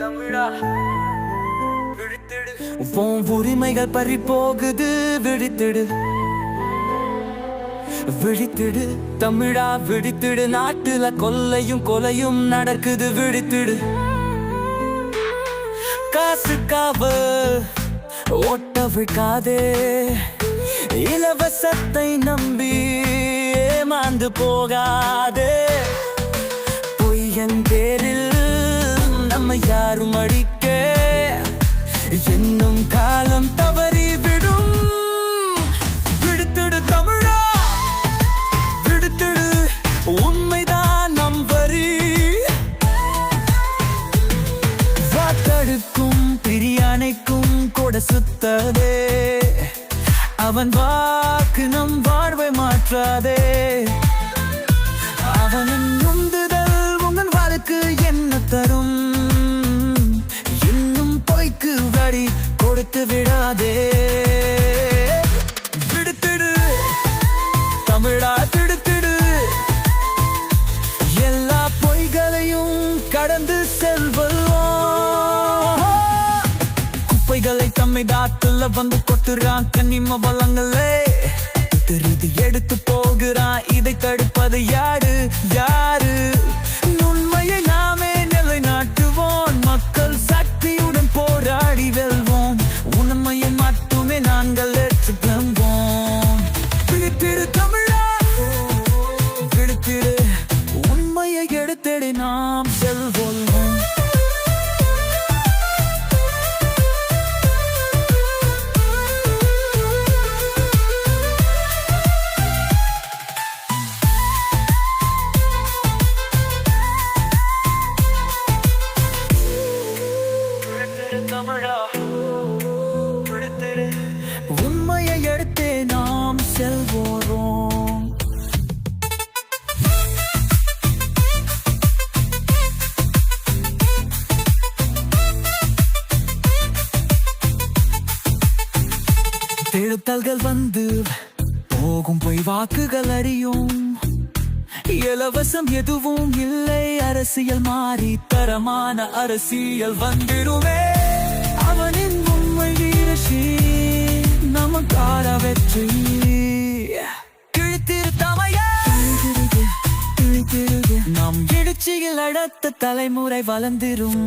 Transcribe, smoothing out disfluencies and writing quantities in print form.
தமிழா விழித்திடு, உன் உரிமைகள் பறி போகுது, விழித்திடு விழித்திடு தமிழா விழித்திடு. நாட்டுல கொல்லையும் கொலையும் நடக்குது, விழித்திடு. காசுக்காக ஓட்ட விடாதே, இலவசத்தை நம்பி ஏமாந்து போகாதே. பொய்யன் பேரில் நம்ம யாரும் அடிக்க என்னும் காலம் தவறி விடும். விடுத்திடு தமிழா விடுத்திடு, உண்மைதான் நம் வரி. வாத்தடுக்கும் பிரியாணைக்கும் கூட சுத்ததே, அவன் வாக்கு நம் வாழ்வை மாற்றாதே. அவனின் உந்துதல் உங்கள் வாழ்க்கு என்ன தரும்? இன்னும் பொய்க்கு வரி கொடுத்து விடாதே. விடுத்திடு தமிழா விடுத்திடு, எல்லா பொய்களையும் கடந்து செல்வோம். குப்பைகளை தம்மை தாத்துல வந்து கொட்டுறான் கனிம வளங்களே, தெரிந்து எடுத்து போகிறான். இதை தடுப்பது யாரு யாரு? உண்மையை நாமே நிலைநாட்டுவோம், மக்கள் சக்தியுடன் போராடி வெல்வோம். உண்மையை மட்டுமே நாங்கள் ஏற்றுக்கொள்வோம். விழித்திடு தமிழா விழித்திடு, உண்மையை எடுத்திடு நாம் செல்வோம். உண்மையை எடுத்தே நாம் செல்வோம். தேடுதல்கள் வந்து போகும், பொய் வாக்குகள் அறியும். இலவசம் எதுவும் இல்லை, அரசியல் மாறி தரமான அரசியல் வந்திடுமே. அவனின் உண்மை வீரசி நமக்கான வெற்றி. கிழித்திரு தமையா நம் எழுச்சியில் அடுத்த தலைமுறை வளர்ந்திரும்.